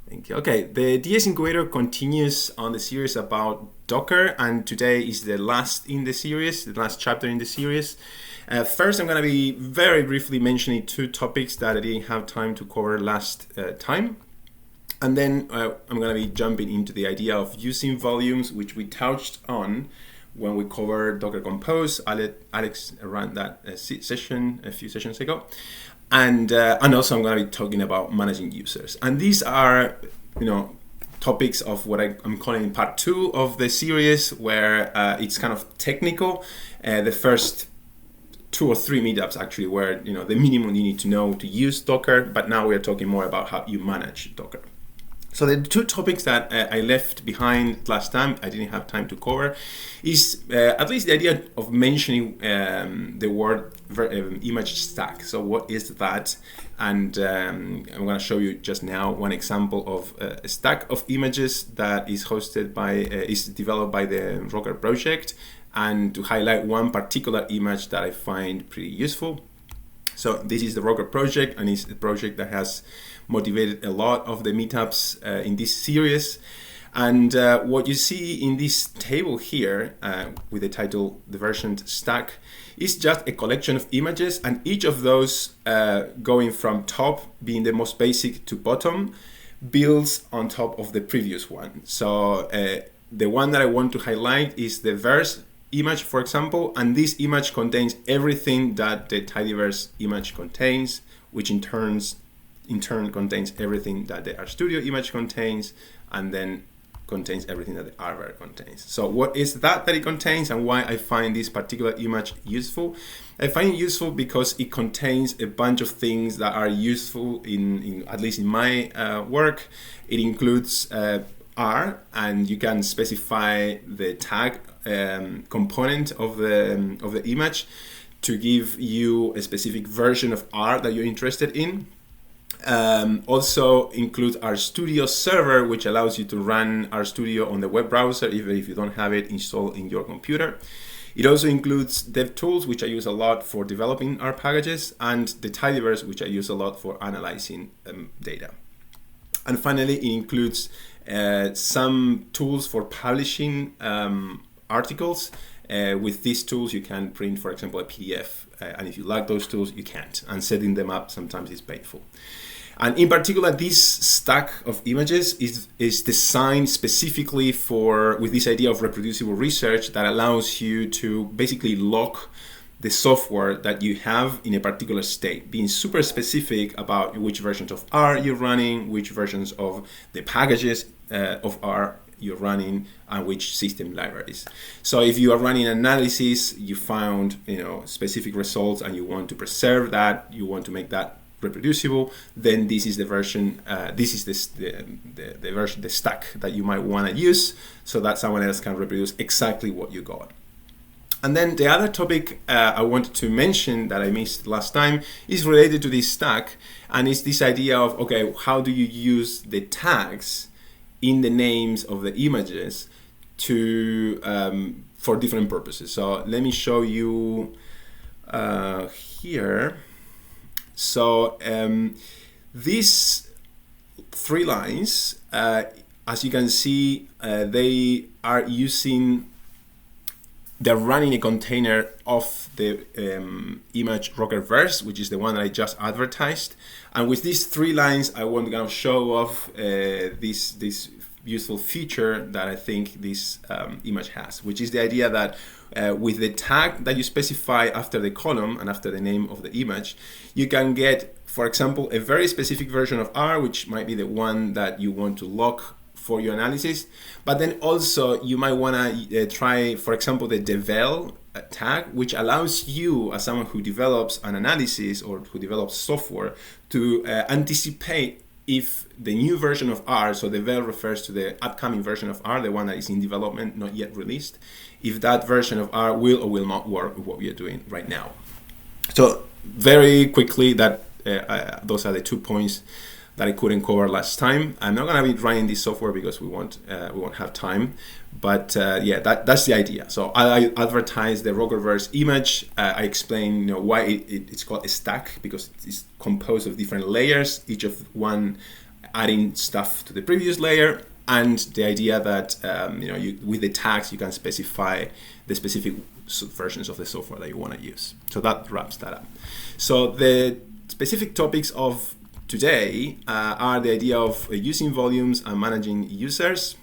Thank you. Okay, the ds-incubator continues on the series about Docker, and today is the last in the series, the last chapter in the series. First, I'm going to be very briefly mentioning two topics that I didn't have time to cover last time. And then I'm going to be jumping into the idea of using volumes, which we touched on when we covered Docker Compose. Alex ran that session a few sessions ago. And also I'm going to be talking about managing users. And these are, topics of what I'm calling part 2 of the series, where it's kind of technical. The first 2 or 3 meetups actually were, the minimum you need to know to use Docker. But now we're talking more about how you manage Docker. So the two topics that I left behind last time, I didn't have time to cover, is at least the idea of mentioning the word image stack. So what is that? And I'm going to show you just now one example of a stack of images that is hosted by, is developed by the Rocker project, and to highlight one particular image that I find pretty useful. So this is the Rocker project, and it's a project that has motivated a lot of the meetups in this series. And what you see in this table here with the title The Versioned Stack is just a collection of images, and each of those going from top, being the most basic, to bottom, builds on top of the previous one. So the one that I want to highlight is the verse image, for example, and this image contains everything that the tidyverse image contains, which in turn contains everything that the RStudio image contains, and then contains everything that the Rver contains. So what is that it contains, and why I find this particular image useful? I find it useful because it contains a bunch of things that are useful in at least in my work. It includes R, and you can specify the tag component of the image to give you a specific version of R that you're interested in. Also includes RStudio server, which allows you to run RStudio on the web browser even if you don't have it installed in your computer. It also includes DevTools, which I use a lot for developing R packages, and the tidyverse, which I use a lot for analyzing data. And finally, it includes some tools for publishing articles. With these tools, you can print, for example, a PDF. And if you like those tools, you can't. And setting them up sometimes is painful. And in particular, this stack of images is designed specifically with this idea of reproducible research that allows you to basically lock the software that you have in a particular state, being super specific about which versions of R you're running, which versions of the packages of R you're running, and which system libraries. So if you are running analysis, you found specific results, and you want to preserve that, you want to make that reproducible, then this is the version, this is the version, the stack that you might want to use, so that someone else can reproduce exactly what you got. And then the other topic I wanted to mention that I missed last time is related to this stack, and it's this idea of, okay, how do you use the tags in the names of the images to for different purposes. So let me show you here. So these 3 lines, as you can see, they're running a container of the image Rockerverse, which is the one that I just advertised. And with these 3 lines, I want to kind of show off this useful feature that I think this image has, which is the idea that with the tag that you specify after the column and after the name of the image, you can get, for example, a very specific version of R, which might be the one that you want to lock for your analysis. But then also you might want to try, for example, the devel tag, which allows you, as someone who develops an analysis or who develops software, to anticipate if the new version of R, so the vel refers to the upcoming version of R, the one that is in development, not yet released, if that version of R will or will not work with what we are doing right now. So very quickly, that those are the 2 points that I couldn't cover last time. I'm not going to be running this software because we won't have time. But yeah, that's the idea. So I advertise the Rockerverse image. I explain why it's called a stack, because it's composed of different layers, each of one adding stuff to the previous layer, and the idea that with the tags you can specify the specific versions of the software that you want to use. So that wraps that up. So the specific topics of today are the idea of using volumes and managing users.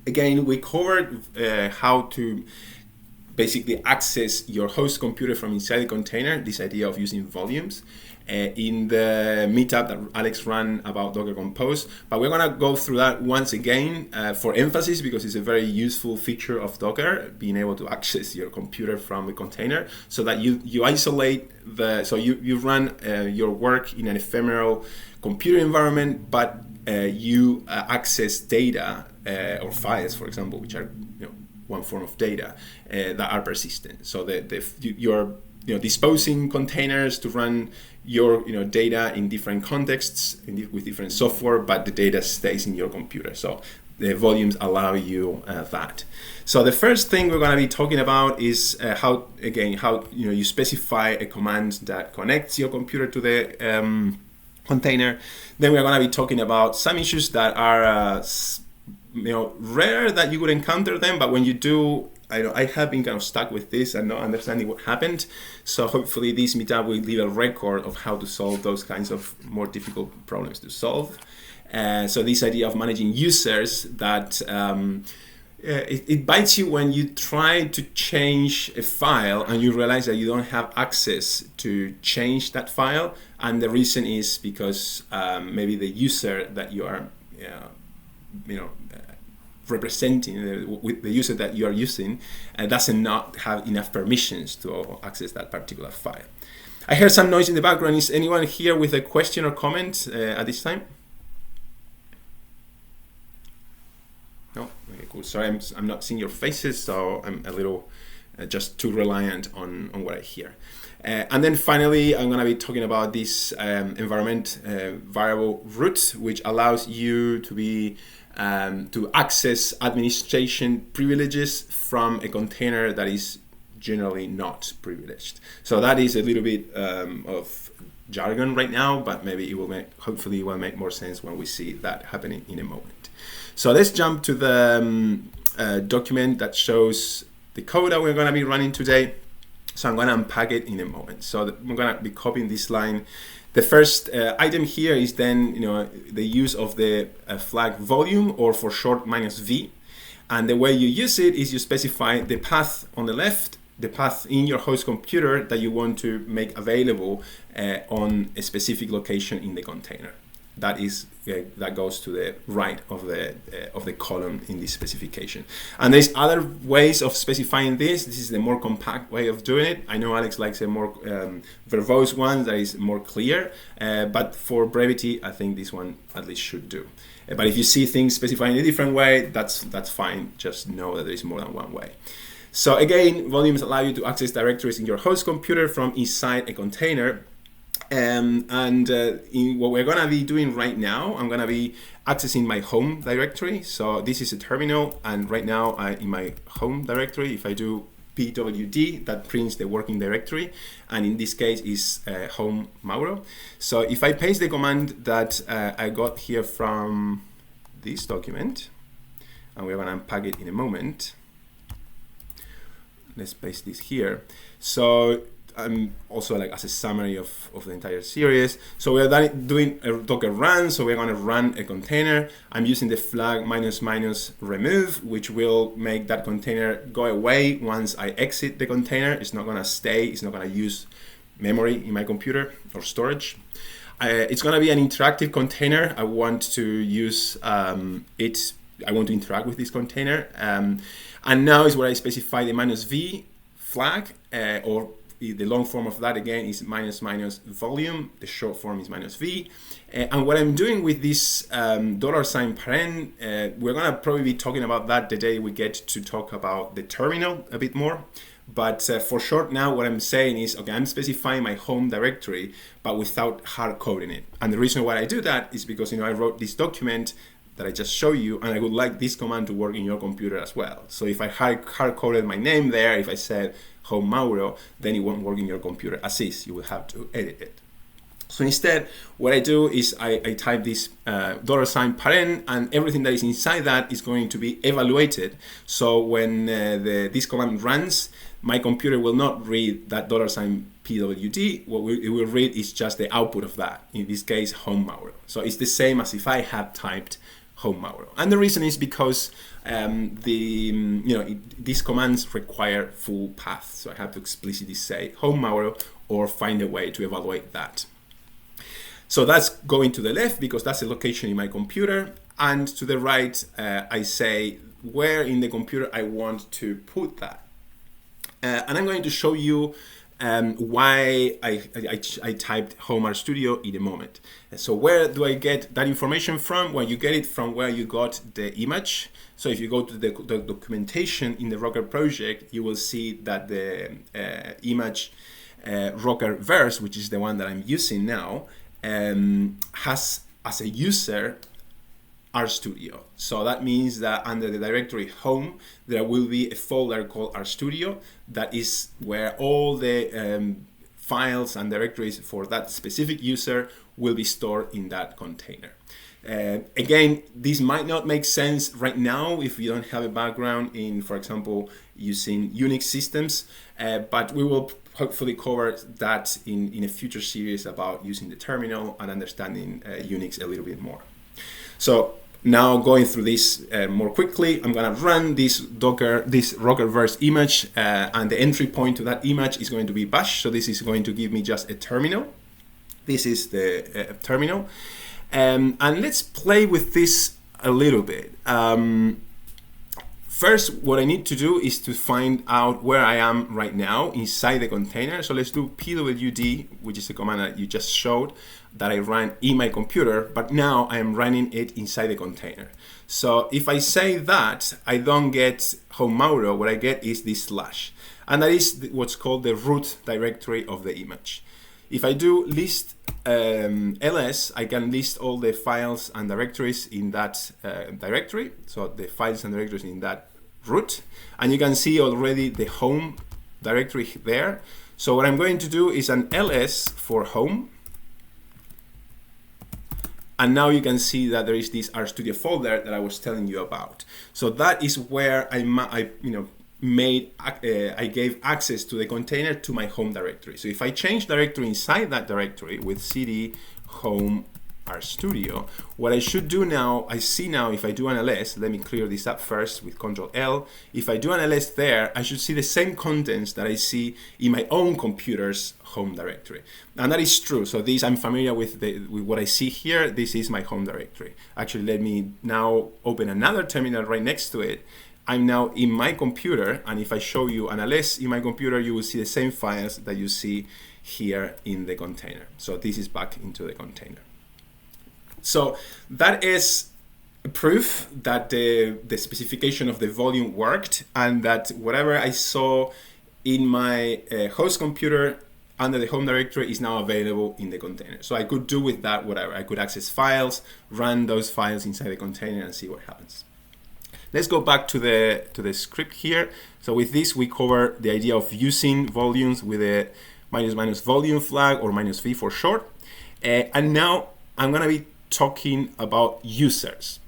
Again, we covered how to basically access your host computer from inside the container, this idea of using volumes, in the meetup that Alex ran about Docker Compose. But we're going to go through that once again for emphasis, because it's a very useful feature of Docker, being able to access your computer from the container, so that you isolate you run your work in an ephemeral computer environment, but you access data or files, for example, which are one form of data that are persistent. So you're disposing containers to run your data in different contexts with different software, but the data stays in your computer. So the volumes allow you that. So the first thing we're going to be talking about is how you specify a command that connects your computer to the container. Then we're going to be talking about some issues that are rare that you would encounter them, but when you do, I have been kind of stuck with this and not understanding what happened. So hopefully this meetup will leave a record of how to solve those kinds of more difficult problems to solve. So this idea of managing users, that it bites you when you try to change a file and you realize that you don't have access to change that file. And the reason is because maybe the user that you are representing, with the user that you are using, doesn't not have enough permissions to access that particular file. I heard some noise in the background. Is anyone here with a question or comment at this time? No? Okay, cool. Sorry, I'm not seeing your faces, so I'm a little just too reliant on what I hear. And then finally, I'm going to be talking about this environment variable root, which allows you to be to access administration privileges from a container that is generally not privileged. So that is a little bit of jargon right now, but maybe hopefully it will make more sense when we see that happening in a moment. So let's jump to the document that shows the code that we're going to be running today. So I'm going to unpack it in a moment. So I'm going to be copying this line. The first item here is then the use of the flag volume, or for short -v. And the way you use it is you specify the path on the left, the path in your host computer that you want to make available on a specific location in the container. That goes to the right of the column in this specification. And there's other ways of specifying this. This is the more compact way of doing it. I know Alex likes a more verbose one that is more clear, but for brevity, I think this one at least should do. But if you see things specified in a different way, that's fine. Just know that there is more than one way. So again, volumes allow you to access directories in your host computer from inside a container. In what we're going to be doing right now, I'm going to be accessing my home directory. So this is a terminal, and right now in my home directory, if I do pwd, that prints the working directory, and in this case is home Mauro. So if I paste the command that I got here from this document, and we're going to unpack it in a moment. Let's paste this here. So also as a summary of the entire series. So we're doing a Docker run, so we're going to run a container. I'm using the flag -- remove, which will make that container go away once I exit the container. It's not going to stay, it's not going to use memory in my computer or storage. It's going to be an interactive container. I want to use I want to interact with this container. And now is where I specify the -v flag, or the long form of that again is --volume. The short form is -v. And what I'm doing with this $paren, we're going to probably be talking about that the day we get to talk about the terminal a bit more. But for short now, what I'm saying is, okay, I'm specifying my home directory, but without hard coding it. And the reason why I do that is because I wrote this document that I just showed you, and I would like this command to work in your computer as well. So if I hard coded my name there, if I said home Mauro, then it won't work in your computer as is. You will have to edit it. So instead, what I do is I type this $parent, and everything that is inside that is going to be evaluated. So when this command runs, my computer will not read that $pwd. What it will read is just the output of that, in this case, home Mauro. So it's the same as if I had typed home Mauro. And the reason is because these commands require full paths. So I have to explicitly say home Mauro or find a way to evaluate that. So that's going to the left because that's a location in my computer, and to the right I say where in the computer I want to put that. And I'm going to show you why I typed Home RStudio in a moment. So where do I get that information from? Well, you get it from where you got the image. So if you go to the documentation in the Rocker project, you will see that the image Rockerverse, which is the one that I'm using now, has as a user RStudio. So that means that under the directory home, there will be a folder called RStudio that is where all the files and directories for that specific user will be stored in that container. Again, this might not make sense right now if you don't have a background in, for example, using Unix systems, but we will hopefully cover that in a future series about using the terminal and understanding Unix a little bit more. So now going through this more quickly, I'm going to run this Rockerverse image, and the entry point to that image is going to be bash. So this is going to give me just a terminal. This is the terminal. And let's play with this a little bit. First, what I need to do is to find out where I am right now inside the container. So let's do pwd, which is the command that you just showed that I ran in my computer, but now I am running it inside the container. So if I say that, I don't get home Mauro. What I get is this slash, and that is what's called the root directory of the image. If I do list ls, I can list all the files and directories in that directory. So the files and directories in that root, and you can see already the home directory there. So what I'm going to do is an ls for home, and now you can see that there is this RStudio folder that I was telling you about. So that is where I gave access to the container to my home directory. So if I change directory inside that directory with cd home RStudio, what I should do now, I see now if I do an ls, let me clear this up first with Ctrl-L. If I do an ls there, I should see the same contents that I see in my own computer's home directory. And that is true. So this, I'm familiar with what I see here. This is my home directory. Actually, let me now open another terminal right next to it. I'm now in my computer, and if I show you an ls in my computer, you will see the same files that you see here in the container. So this is back into the container. So that is proof that the specification of the volume worked, and that whatever I saw in my host computer under the home directory is now available in the container. So I could do with that whatever. I could access files, run those files inside the container, and see what happens. Let's go back to the script here. So with this, we cover the idea of using volumes with a -- volume flag, or -v for short. And now I'm going to be talking about users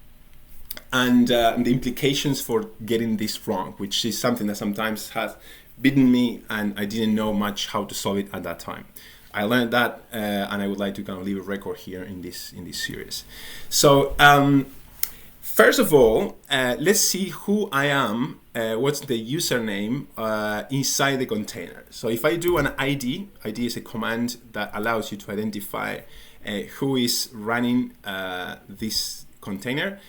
and the implications for getting this wrong, which is something that sometimes has bitten me, and I didn't know much how to solve it at that time. I learned that, and I would like to kind of leave a record here in this series. So first of all, let's see who I am, what's the username inside the container. So if I do an ID is a command that allows you to identify who is running this container.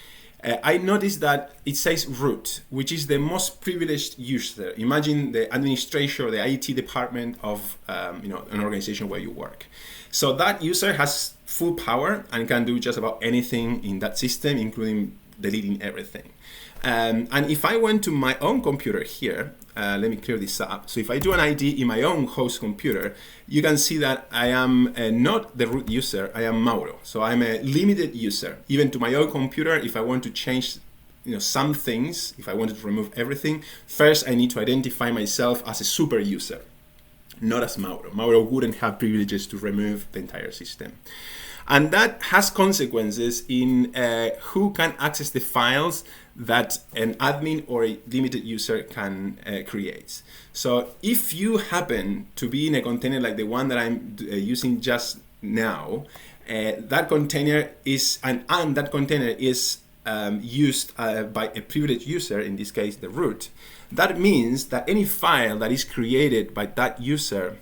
I noticed that it says root, which is the most privileged user. Imagine the administrator or the IT department of an organization where you work. So that user has full power and can do just about anything in that system, including deleting everything. And if I went to my own computer here, let me clear this up. So if I do an ID in my own host computer, you can see that I am not the root user, I am Mauro. So I'm a limited user. Even to my own computer, if I want to change some things, if I wanted to remove everything, first I need to identify myself as a super user. not as Mauro. Mauro wouldn't have privileges to remove the entire system. And that has consequences in who can access the files that an admin or a limited user can create. So if you happen to be in a container like the one that I'm using just now, that container is, and that container is used by a privileged user, in this case the root, that means that any file that is created by that user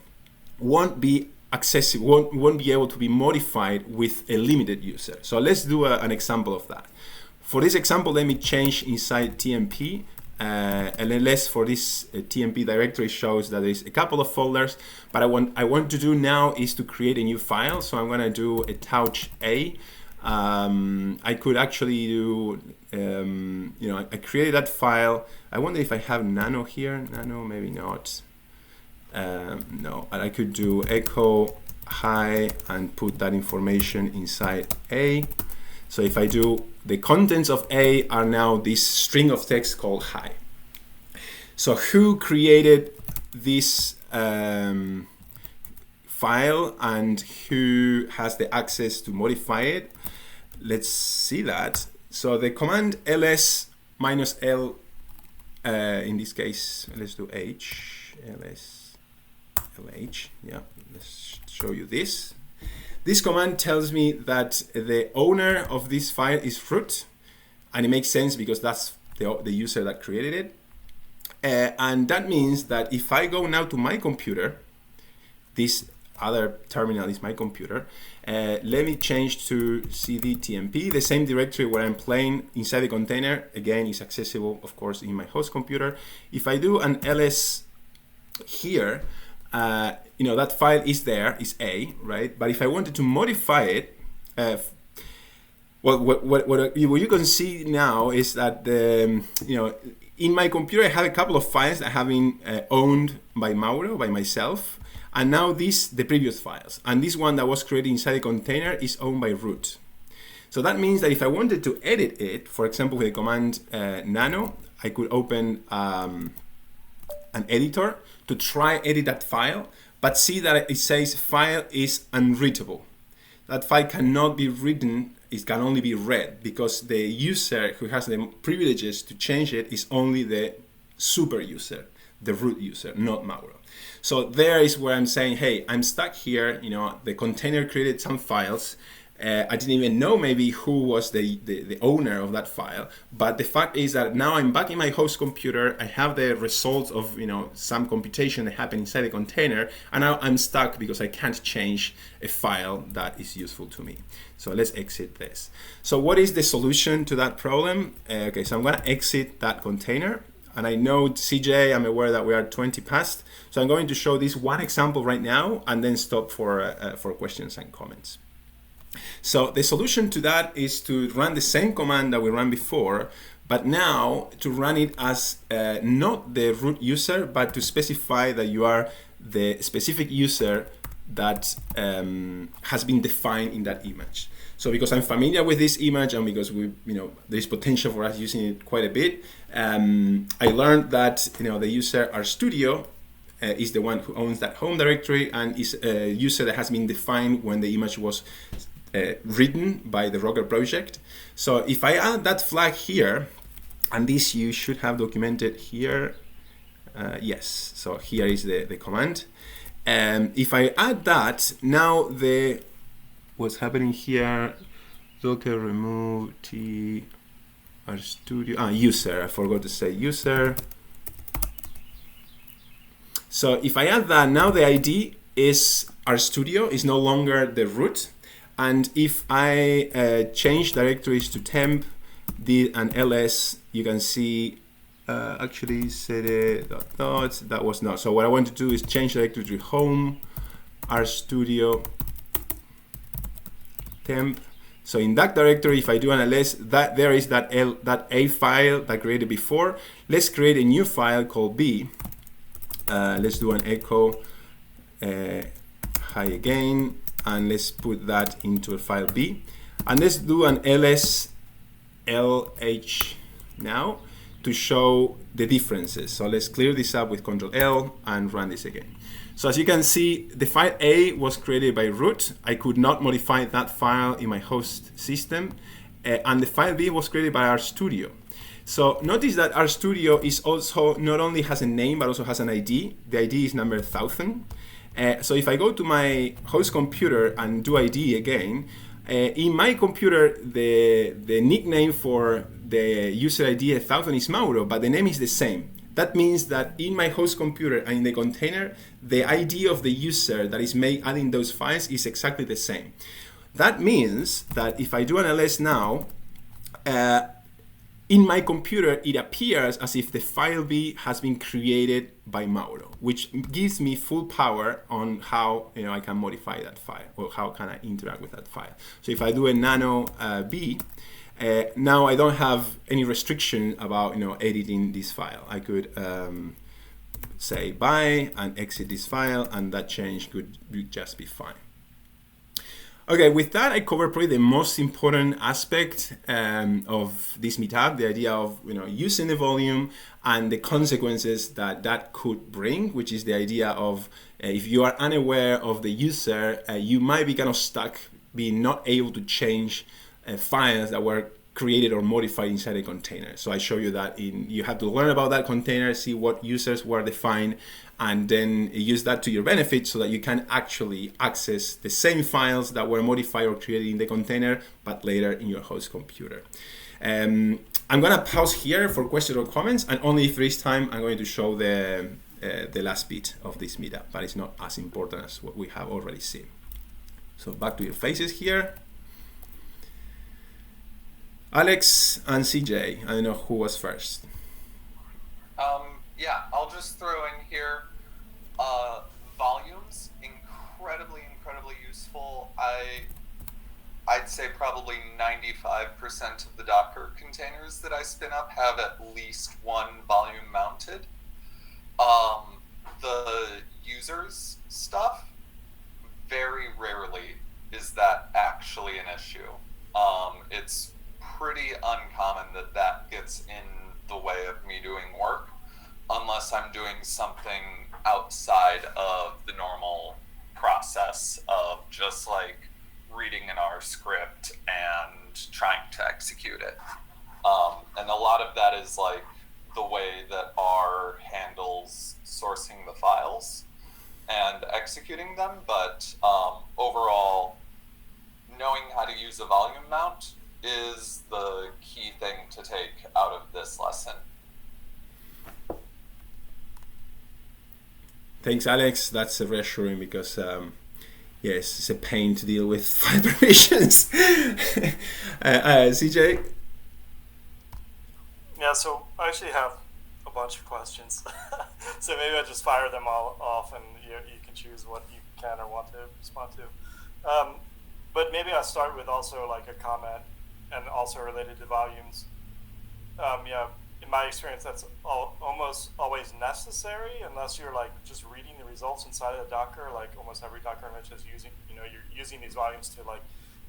won't be accessible, won't be able to be modified with a limited user. So let's do an example of that. For this example, let me change inside TMP. LLS for this TMP directory shows that there's a couple of folders, but I want to do now is to create a new file. So I'm going to do a touch A. I could actually do, I created that file. I wonder if I have nano here. Nano, maybe not. No, I could do echo hi and put that information inside A. So if I do, the contents of A are now this string of text called hi. So who created this file and who has the access to modify it? Let's see that. So the command ls -l, in this case, let's do h, ls, lh, yeah, let's show you this. This command tells me that the owner of this file is root, and it makes sense because that's the user that created it. And that means that if I go now to my computer, this other terminal is my computer, let me change to cd tmp, the same directory where I'm playing inside the container, again, is accessible, of course, in my host computer. If I do an ls here, that file is there, is A, right? But if I wanted to modify it, what you can see now is that in my computer I have a couple of files that have been owned by Mauro, by myself, and now the previous files, and this one that was created inside the container is owned by root. So that means that if I wanted to edit it, for example, with the command nano, I could open an editor to try edit that file, but see that it says file is unreadable. That file cannot be written, it can only be read, because the user who has the privileges to change it is only the super user, the root user, not Mauro. So there is where I'm saying, hey, I'm stuck here, the container created some files, I didn't even know maybe who was the owner of that file, but the fact is that now I'm back in my host computer, I have the results of some computation that happened inside the container, and now I'm stuck because I can't change a file that is useful to me. So let's exit this. So what is the solution to that problem? Okay, so I'm going to exit that container, and I know CJ, I'm aware that we are 20 past, so I'm going to show this one example right now and then stop for questions and comments. So the solution to that is to run the same command that we ran before, but now to run it as not the root user, but to specify that you are the specific user that has been defined in that image. So because I'm familiar with this image and because there's potential for us using it quite a bit, I learned that the user RStudio is the one who owns that home directory and is a user that has been defined when the image was written by the Rocker project. So if I add that flag here, and this you should have documented here, yes, so here is the command. If I add that, now what's happening here, docker remove t RStudio, user, I forgot to say user. So if I add that, now the ID is RStudio, is no longer the root. And if I change directories to temp, and ls, you can see actually set dot, that was not. So what I want to do is change directory to home, RStudio, temp. So in that directory, if I do an ls, there is that A file that I created before. Let's create a new file called B. Let's do an echo hi again. And let's put that into a file B. And let's do an ls lh now to show the differences. So let's clear this up with Ctrl L and run this again. So as you can see, the file A was created by root. I could not modify that file in my host system. And the file B was created by RStudio. So notice that RStudio is also not only has a name, but also has an ID. The ID is number 1000. So if I go to my host computer and do ID again, in my computer, the nickname for the user ID 1000 is Mauro, but the name is the same. That means that in my host computer and in the container, the ID of the user that is adding those files is exactly the same. That means that if I do an ls now, in my computer, it appears as if the file B has been created by Mauro, which gives me full power on how I can modify that file or how can I interact with that file. So if I do a nano B, now I don't have any restriction about editing this file. I could say bye and exit this file, and that change could just be fine. Okay, with that, I covered probably the most important aspect of this meetup, the idea of using the volume and the consequences that could bring, which is the idea of if you are unaware of the user, you might be kind of stuck being not able to change files that were created or modified inside a container. So I show you that you have to learn about that container, see what users were defined, and then use that to your benefit so that you can actually access the same files that were modified or created in the container, but later in your host computer. I'm gonna pause here for questions or comments, and only if there is time, I'm going to show the last bit of this meetup, but it's not as important as what we have already seen. So back to your faces here. Alex and CJ, I don't know who was first. Yeah, I'll just throw in here volumes, incredibly useful. I'd say probably 95% of the Docker containers that I spin up have at least one volume mounted. The users stuff, very rarely is that actually an issue. It's pretty uncommon that gets in the way of me doing work, unless I'm doing something outside of the normal process of just like reading an R script and trying to execute it. And a lot of that is like the way that R handles sourcing the files and executing them, but overall, knowing how to use a volume mount is the key thing to take out of this lesson. Thanks, Alex. That's reassuring because, yes, it's a pain to deal with file permissions. CJ? Yeah, so I actually have a bunch of questions. So maybe I'll just fire them all off and you can choose what you can or want to respond to. But maybe I'll start with also like a comment and also related to volumes. Yeah, in my experience, that's almost always necessary unless you're like just reading the results inside of the Docker. Like almost every Docker image is using, you're using these volumes to like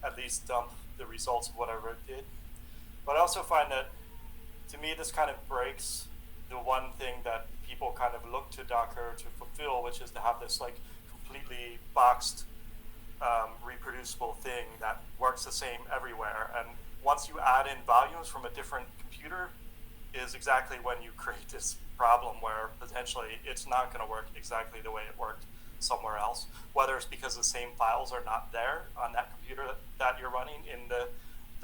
at least dump the results of whatever it did. But I also find that to me, this kind of breaks the one thing that people kind of look to Docker to fulfill, which is to have this like completely boxed, reproducible thing that works the same everywhere. And once you add in volumes from a different computer is exactly when you create this problem where potentially it's not going to work exactly the way it worked somewhere else, whether it's because the same files are not there on that computer that you're running in the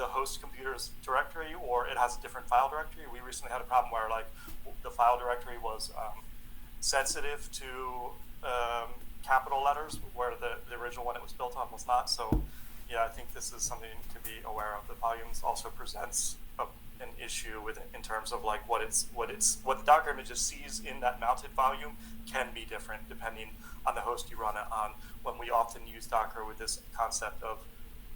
host computer's directory, or it has a different file directory. We recently had a problem where like the file directory was sensitive to capital letters, where the original one it was built on was not. So yeah, I think this is something to be aware of. The volumes also presents an issue with it in terms of like what the Docker image sees in that mounted volume can be different depending on the host you run it on. When we often use Docker with this concept of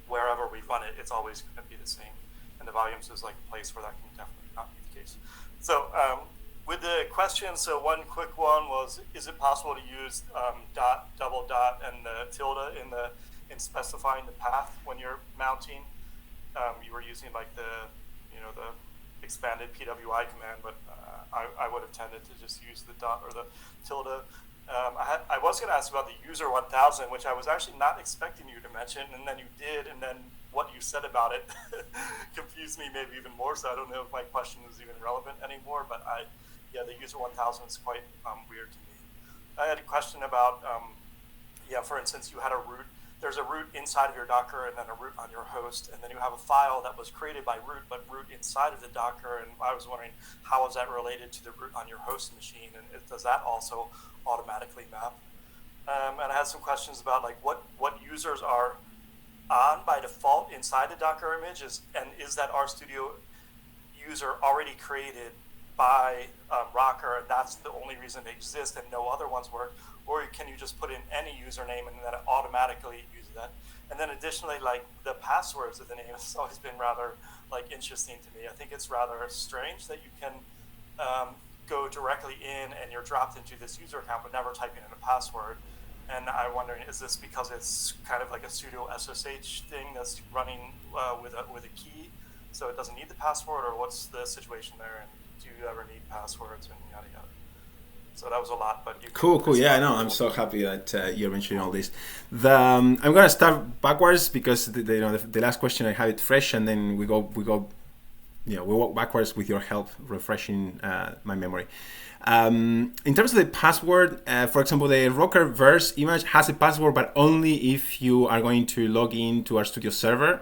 wherever we run it, it's always going to be the same. And the volumes is like a place where that can definitely not be the case. So with the question, so one quick one was, is it possible to use dot, double dot, and the tilde in specifying the path when you're mounting? You were using like the expanded PWI command, but I would have tended to just use the dot or the tilde. I was going to ask about the user 1000, which I was actually not expecting you to mention, and then you did, and then what you said about it confused me maybe even more. So I don't know if my question is even relevant anymore. But the user 1000 is quite weird to me. I had a question about, for instance, you had a root. There's a root inside of your Docker and then a root on your host, and then you have a file that was created by root, but root inside of the Docker. And I was wondering, how is that related to the root on your host machine, and does that also automatically map? And I had some questions about like what users are on by default inside the Docker images, and is that RStudio user already created by Rocker, and that's the only reason they exist and no other ones work? Or can you just put in any username and then it automatically uses that? And then additionally, like the passwords of the name has always been rather like interesting to me. I think it's rather strange that you can go directly in and you're dropped into this user account but never typing in a password. And I'm wondering, is this because it's kind of like a pseudo SSH thing that's running with a key, so it doesn't need the password, or what's the situation there? And do you ever need passwords and yada yada? So that was a lot, but you cool. Yeah, no, I'm so happy that you're mentioning all this. I'm gonna start backwards because the last question I have it fresh, and then we walk backwards with your help refreshing my memory. In terms of the password, for example, the Rockerverse image has a password, but only if you are going to log in to RStudio server.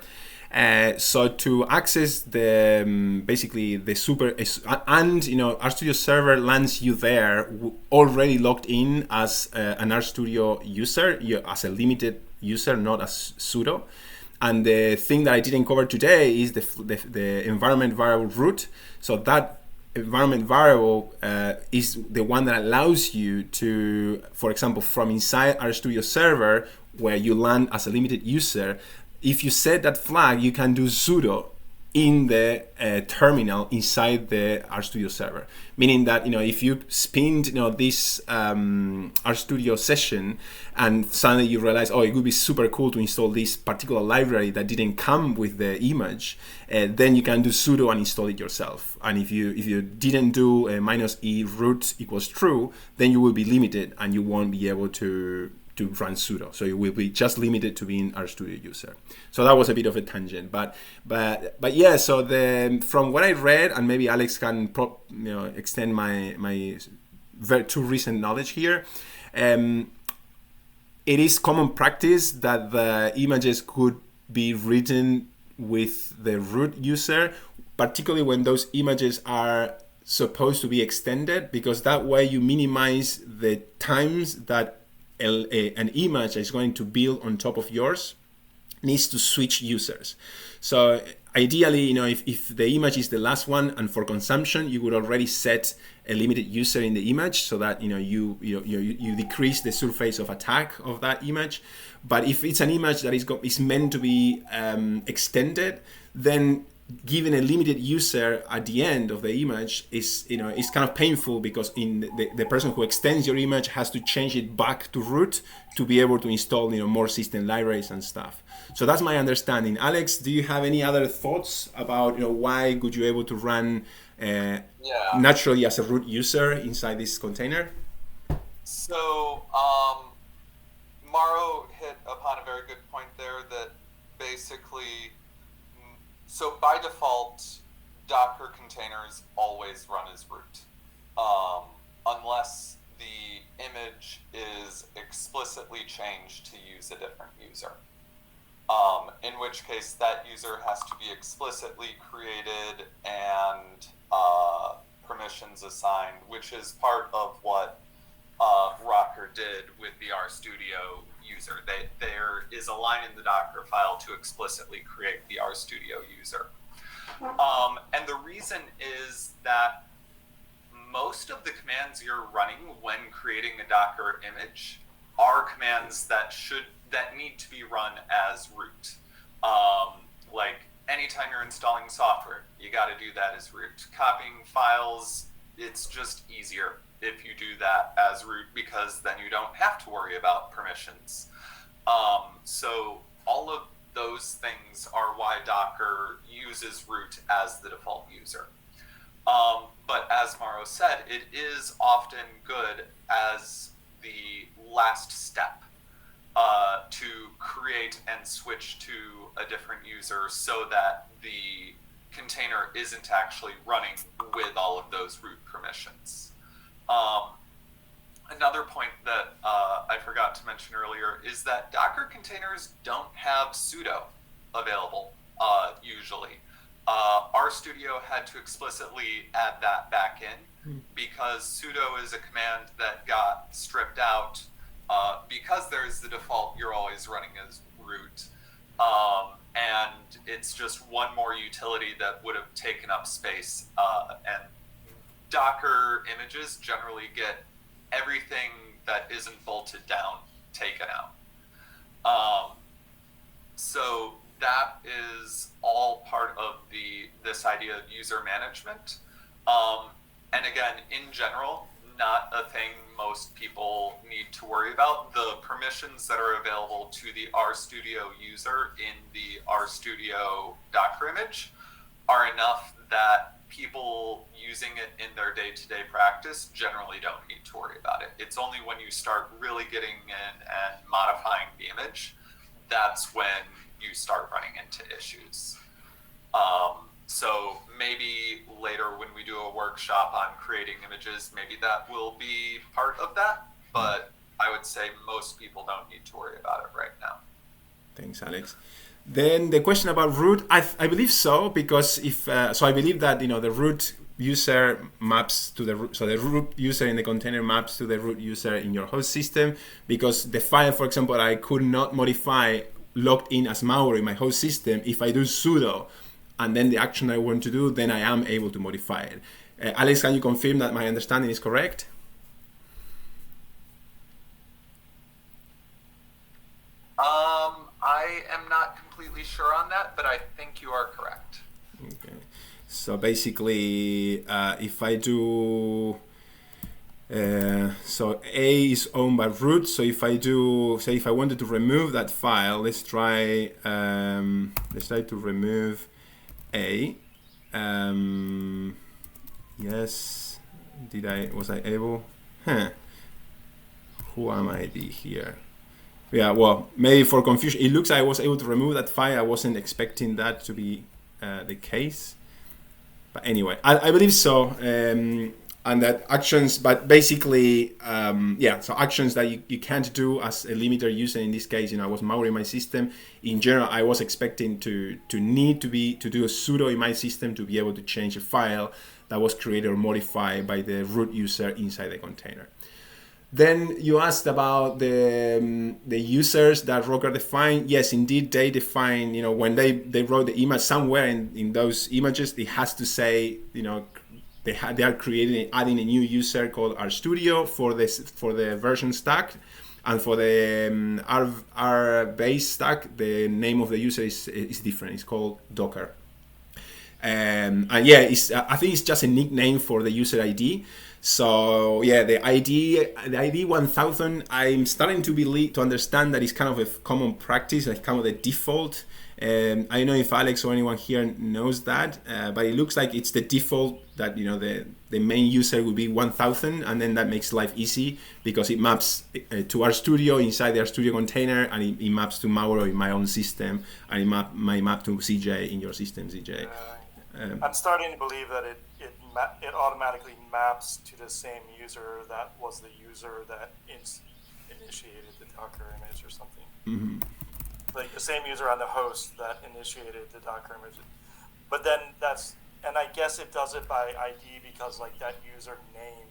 So to access the basically the super, and RStudio server lands you there already logged in as an RStudio user, as a limited user, not as sudo. And the thing that I didn't cover today is the environment variable root. So that environment variable is the one that allows you to, for example, from inside RStudio server, where you land as a limited user, if you set that flag, you can do sudo in the terminal inside the RStudio server. Meaning that if you spinned this RStudio session and suddenly you realize, it would be super cool to install this particular library that didn't come with the image, then you can do sudo and install it yourself. And if you didn't do -e root equals true, then you will be limited and you won't be able to run sudo. So you will be just limited to being RStudio user. So that was a bit of a tangent, but yeah. So from what I read, and maybe Alex can extend my very too recent knowledge here. It is common practice that the images could be written with the root user, particularly when those images are supposed to be extended, because that way you minimize the times that an image is going to build on top of yours needs to switch users. So ideally, if the image is the last one and for consumption, you would already set a limited user in the image so that you decrease the surface of attack of that image. But if it's an image that is meant to be extended, then given a limited user at the end of the image is kind of painful, because the person who extends your image has to change it back to root to be able to install more system libraries and stuff. So that's my understanding. Alex, do you have any other thoughts about why could you able to run naturally as a root user inside this container? So Mauro hit upon a very good point there, that basically, so by default, Docker containers always run as root, unless the image is explicitly changed to use a different user. In which case, that user has to be explicitly created and permissions assigned, which is part of what Rocker did with the RStudio user. There is a line in the Docker file to explicitly create the RStudio user. And the reason is that most of the commands you're running when creating a Docker image are commands that need to be run as root. Like anytime you're installing software, you got to do that as root. Copying files, it's just easier if you do that as root, because then you don't have to worry about permissions. So all of those things are why Docker uses root as the default user. But as Mauro said, it is often good as the last step to create and switch to a different user so that the container isn't actually running with all of those root permissions. Another point that I forgot to mention earlier is that Docker containers don't have sudo available usually. RStudio had to explicitly add that back in because sudo is a command that got stripped out because there's the default you're always running as root. And it's just one more utility that would have taken up space. And Docker images generally get everything that isn't bolted down taken out. So that is all part of this idea of user management. And again, in general, not a thing most people need to worry about. The permissions that are available to the RStudio user in the RStudio Docker image are enough that people using it in their day-to-day practice generally don't need to worry about it. It's only when you start really getting in and modifying the image, that's when you start running into issues. So maybe later when we do a workshop on creating images, maybe that will be part of that, but I would say most people don't need to worry about it right now. Thanks, Alex. Then the question about root, I believe so, because if so I believe that the root user maps to the root, so the root user in the container maps to the root user in your host system, because the file, for example, I could not modify logged in as malware in my host system. If I do sudo and then the action I want to do, then I am able to modify it. Alex, can you confirm that my understanding is correct? I am not completely sure on that, but I think you are correct. Okay. So basically, if I do, so A is owned by root. So if I do, say, if I wanted to remove that file, let's try to remove A. Yes, was I able? Who am I here? Yeah, well, maybe for confusion, it looks like I was able to remove that file. I wasn't expecting that to be the case. But anyway, I believe so. And that actions, but basically, so actions that you can't do as a limiter user. In this case, I was malware in my system. In general, I was expecting to do a sudo in my system to be able to change a file that was created or modified by the root user inside the container. Then you asked about the users that Rocker defined. Yes, indeed, they define, when they wrote the image somewhere in those images, it has to say, they are adding a new user called RStudio for the version stack, and for the R base stack, the name of the user is different. It's called Docker. And yeah, I think it's just a nickname for the user ID. So yeah, the ID 1000, I'm starting to understand that it's kind of a common practice, like kind of the default. I don't know if Alex or anyone here knows that, but it looks like it's the default that the main user will be 1000, and then that makes life easy because it maps to RStudio inside the RStudio container, and it maps to malware in my own system, and it might map to CJ in your system, CJ. I'm starting to believe that it automatically maps to the same user that was the user that initiated the Docker image or something. Mm-hmm. Like the same user on the host that initiated the Docker image. But then and I guess it does it by ID because like that user name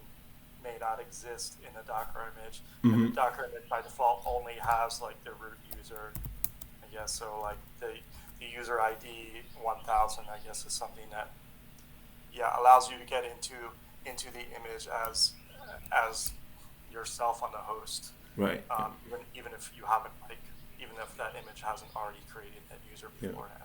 may not exist in the Docker image. Mm-hmm. And the Docker image by default only has like the root user, I guess. So like the user ID 1000, I guess, is something that allows you to get into the image as yourself on the host. Right. Even if you haven't even if that image hasn't already created that user beforehand.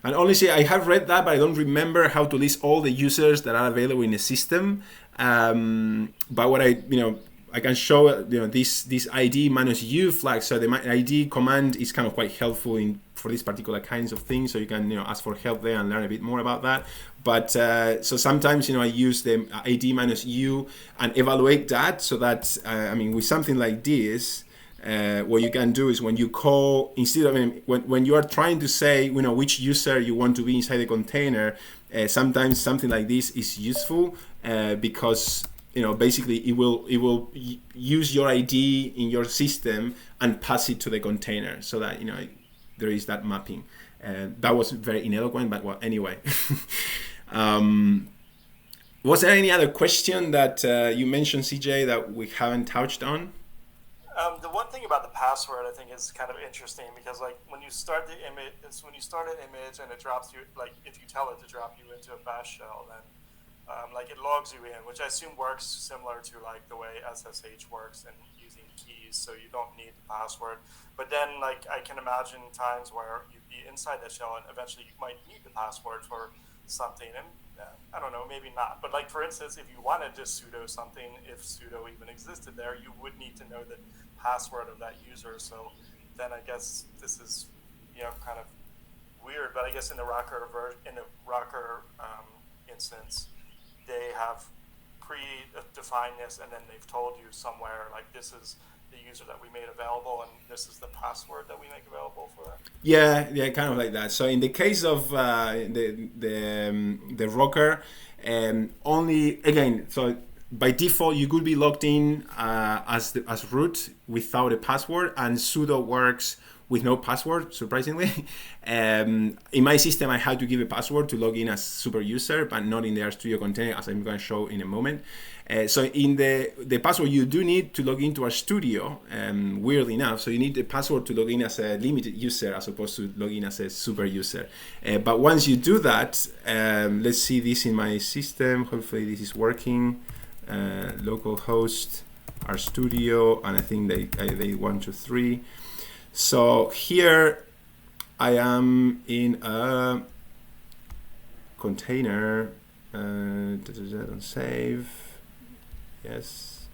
And honestly, I have read that, but I don't remember how to list all the users that are available in the system. But what I can show this ID minus U flag. So the ID command is kind of quite helpful for these particular kinds of things. So you can ask for help there and learn a bit more about that. But so sometimes I use the ID minus U and evaluate that, so that with something like this, what you can do is when you call, instead of when you are trying to say which user you want to be inside the container, sometimes something like this is useful because basically it will use your ID in your system and pass it to the container, so that there is that mapping. That was very ineloquent, but well, anyway. Was there any other question that you mentioned, CJ, that we haven't touched on? The one thing about the password I think is kind of interesting, because like when you start the image, an image and it drops you, like if you tell it to drop you into a bash shell, then like it logs you in, which I assume works similar to like the way SSH works and using keys, so you don't need the password. But then like I can imagine times where you'd be inside the shell and eventually you might need the password for something, and I don't know, maybe not. But like for instance, if you wanted to sudo something, if sudo even existed there, you would need to know the password of that user. So then I guess this is kind of weird. But I guess in the Rocker instance, they have pre-defined this, and then they've told you somewhere like this is the user that we made available, and this is the password that we make available for that. Yeah, kind of like that. So in the case of the Rocker, only again, so by default you could be logged in as root without a password, and sudo works with no password, surprisingly. In my system, I had to give a password to log in as super user, but not in the RStudio container, as I'm going to show in a moment. So in the password you do need to log into RStudio, weirdly enough. So you need a password to log in as a limited user as opposed to log in as a super user. But once you do that, let's see this in my system. Hopefully this is working. Localhost, RStudio, and I think they 1, 2, 3. So here I am in a container. Don't save. Yes.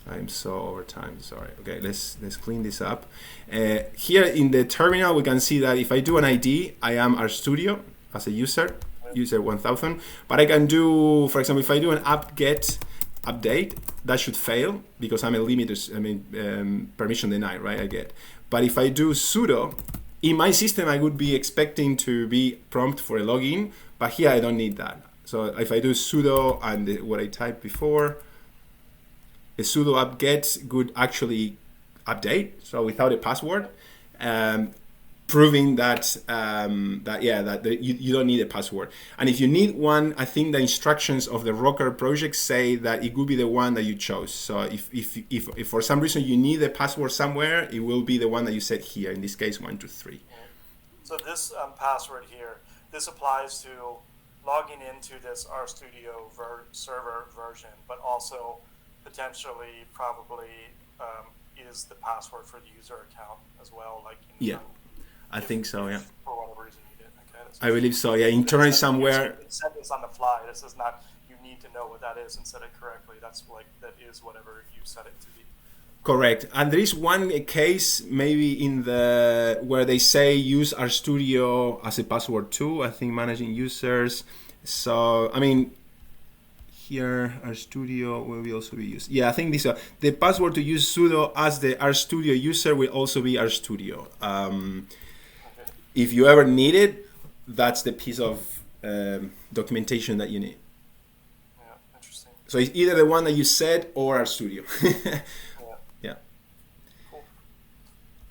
I'm so over time. Sorry. Okay, let's clean this up. Here in the terminal, we can see that if I do an ID, I am RStudio as a user 1000. But I can do, for example, if I do an apt-get update, that should fail because I'm a limited, permission denied, right? I get. But if I do sudo, in my system, I would be expecting to be prompt for a login, but here I don't need that. So if I do sudo and what I typed before, a sudo apt-get would actually update, so without a password, proving that you don't need a password. And if you need one, I think the instructions of the Rocker project say that it would be the one that you chose. So if for some reason you need a password somewhere, it will be the one that you set here. In this case, 1, 2, 3. So this password here, this applies to logging into this RStudio server version, but also potentially probably is the password for the user account as well. Like I think so, yeah. For whatever reason you did. Okay, I believe so, yeah. Internally somewhere. Set this on the fly. This is not, you need to know what that is and set it correctly. That's like, that is whatever you set it to be. Correct. And there is one case maybe in where they say use RStudio as a password too. I think managing users. So, here RStudio will also be used. Yeah, I think this the password to use sudo as the RStudio user will also be RStudio. If you ever need it, that's the piece of documentation that you need. Yeah, interesting. So it's either the one that you said or RStudio. Yeah. Cool.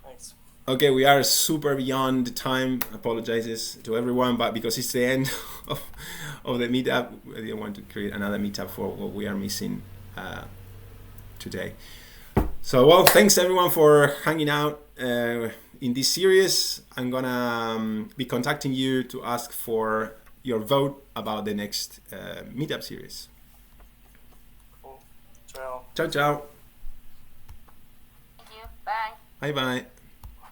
Thanks. Okay, we are super beyond the time. Apologizes to everyone, but because it's the end of the meetup, I didn't want to create another meetup for what we are missing today. So, well, thanks everyone for hanging out in this series. I'm gonna be contacting you to ask for your vote about the next meetup series. Cool. Ciao. Ciao, ciao. Thank you. Bye. Bye, bye.